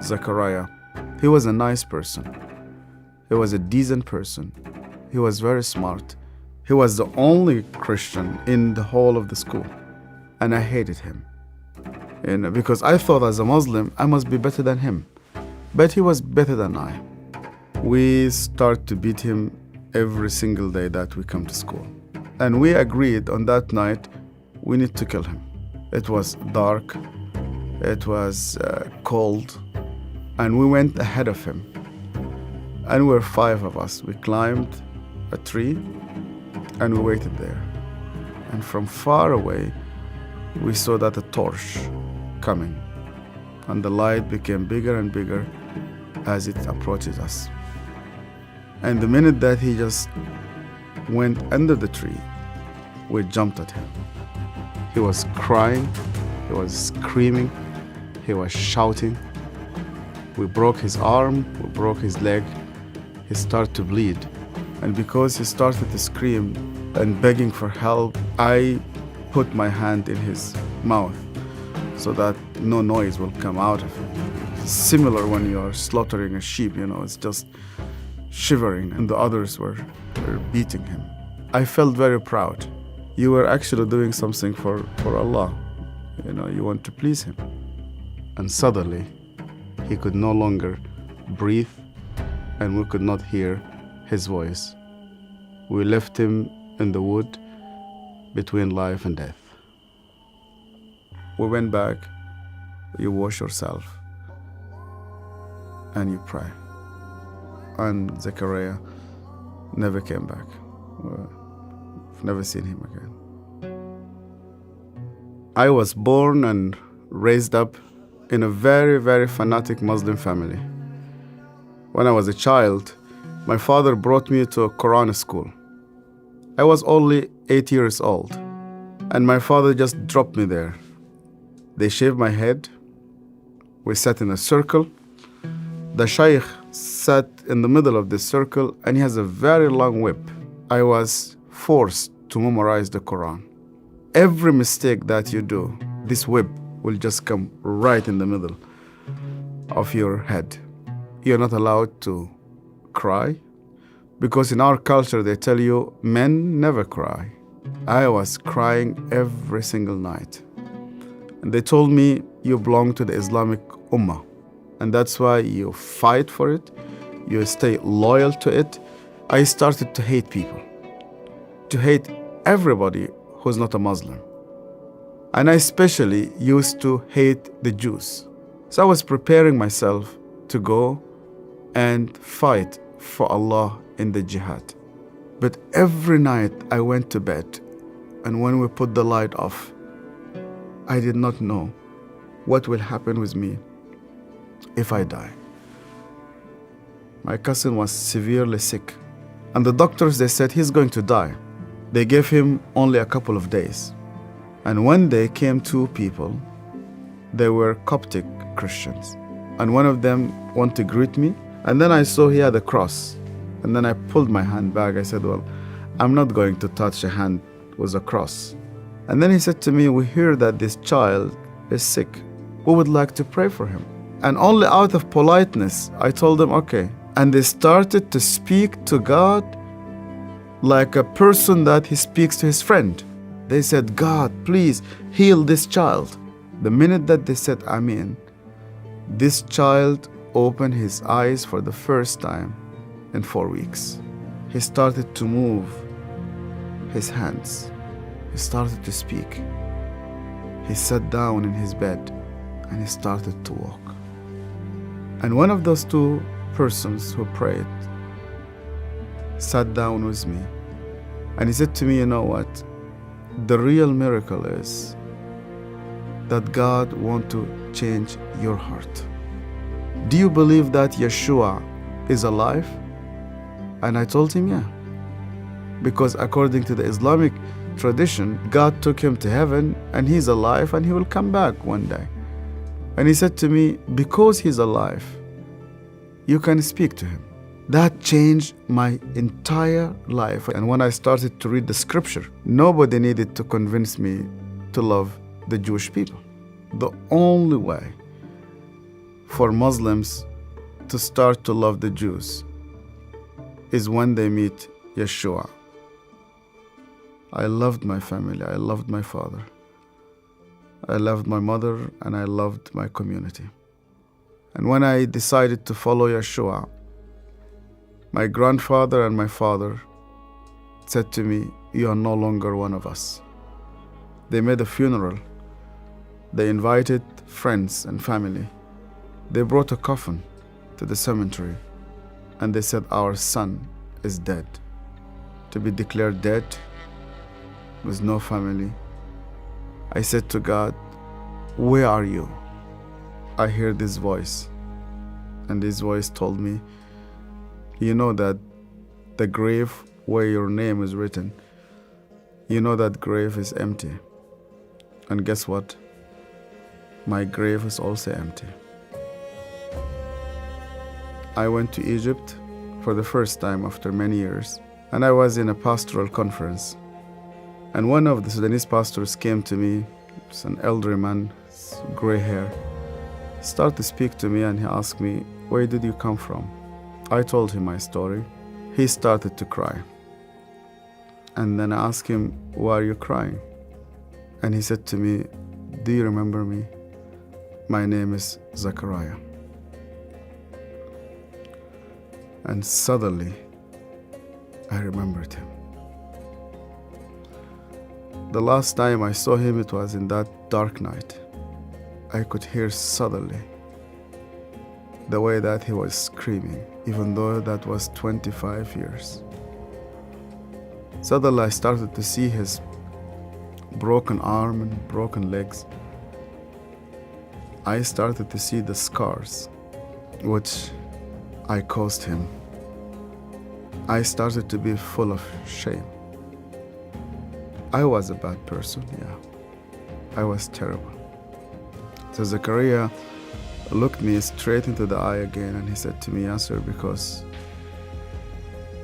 Zechariah. He was a nice person. He was a decent person. He was very smart. He was the only Christian in the whole of the school. And I hated him. Because I thought as a Muslim, I must be better than him. But he was better than I. We start to beat him every single day that we come to school. And we agreed on that night, we need to kill him. It was dark. It was cold. And we went ahead of him. And we were 5 of us. We climbed a tree and we waited there. And from far away, we saw that a torch coming. And the light became bigger and bigger as it approaches us. And the minute that he just went under the tree, we jumped at him. He was crying, he was screaming, he was shouting. We broke his arm, we broke his leg. He started to bleed. And because he started to scream and begging for help, I put my hand in his mouth so that no noise will come out of it. Similar when you are slaughtering a sheep, it's just shivering, and the others were beating him. I felt very proud. You were actually doing something for Allah. You want to please Him. And suddenly, he could no longer breathe, and we could not hear his voice. We left him in the wood between life and death. We went back, you wash yourself, and you pray. And Zechariah never came back. I've never seen him again. I was born and raised up in a very, very fanatic Muslim family. When I was a child, my father brought me to a Quran school. I was only 8 years old, and my father just dropped me there. They shaved my head. We sat in a circle. The shaykh sat in the middle of this circle, and he has a very long whip. I was forced to memorize the Quran. Every mistake that you do, this whip will just come right in the middle of your head. You're not allowed to cry, because in our culture they tell you men never cry. I was crying every single night. And they told me, you belong to the Islamic Ummah, and that's why you fight for it, you stay loyal to it. I started to hate people, to hate everybody who's not a Muslim. And I especially used to hate the Jews. So I was preparing myself to go and fight for Allah in the jihad. But every night I went to bed, and when we put the light off, I did not know what will happen with me if I die. My cousin was severely sick, and the doctors, they said he's going to die. They gave him only a couple of days. And one day came 2 people. They were Coptic Christians. And one of them wanted to greet me. And then I saw he had a cross. And then I pulled my hand back. I said, well, I'm not going to touch a hand with a cross. And then he said to me, we hear that this child is sick. We would like to pray for him. And only out of politeness, I told them, okay. And they started to speak to God like a person that he speaks to his friend. They said, God, please heal this child. The minute that they said Amen, this child opened his eyes for the first time in 4 weeks. He started to move his hands. He started to speak. He sat down in his bed and he started to walk. And one of those 2 persons who prayed sat down with me, and he said to me, you know what? The real miracle is that God wants to change your heart. Do you believe that Yeshua is alive? And I told him, yeah. Because according to the Islamic tradition, God took him to heaven and he's alive and he will come back one day. And he said to me, because he's alive, you can speak to him. That changed my entire life. And when I started to read the scripture, nobody needed to convince me to love the Jewish people. The only way for Muslims to start to love the Jews is when they meet Yeshua. I loved my family, I loved my father, I loved my mother, and I loved my community. And when I decided to follow Yeshua, my grandfather and my father said to me, "You are no longer one of us." They made a funeral. They invited friends and family. They brought a coffin to the cemetery, and they said, "Our son is dead." To be declared dead with no family. I said to God, "Where are you?" I heard this voice, and this voice told me, "You know that the grave where your name is written, you know that grave is empty. And guess what? My grave is also empty." I went to Egypt for the first time after many years, and I was in a pastoral conference. And one of the Sudanese pastors came to me. It's an elderly man, gray hair. He started to speak to me, and he asked me, "Where did you come from?" I told him my story. He started to cry. And then I asked him, "Why are you crying?" And he said to me, "Do you remember me? My name is Zachariah." And suddenly, I remembered him. The last time I saw him, it was in that dark night. I could hear suddenly the way that he was screaming, even though that was 25 years. Suddenly, I started to see his broken arm and broken legs. I started to see the scars which I caused him. I started to be full of shame. I was a bad person, yeah. I was terrible. So Zechariah looked me straight into the eye again, and he said to me, "Yasser, because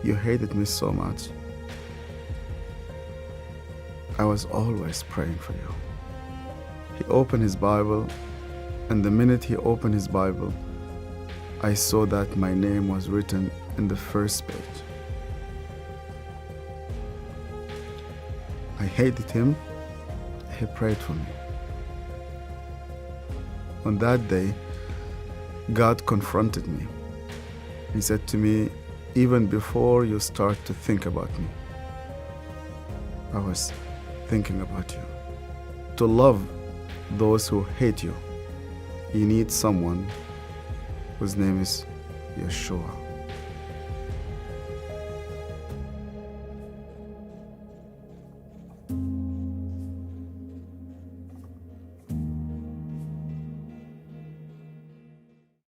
you hated me so much, I was always praying for you." He opened his Bible, and the minute he opened his Bible, I saw that my name was written in the first page. I hated him. He prayed for me. On that day, God confronted me. He said to me, "Even before you start to think about me, I was thinking about you. To love those who hate you, you need someone whose name is Yeshua."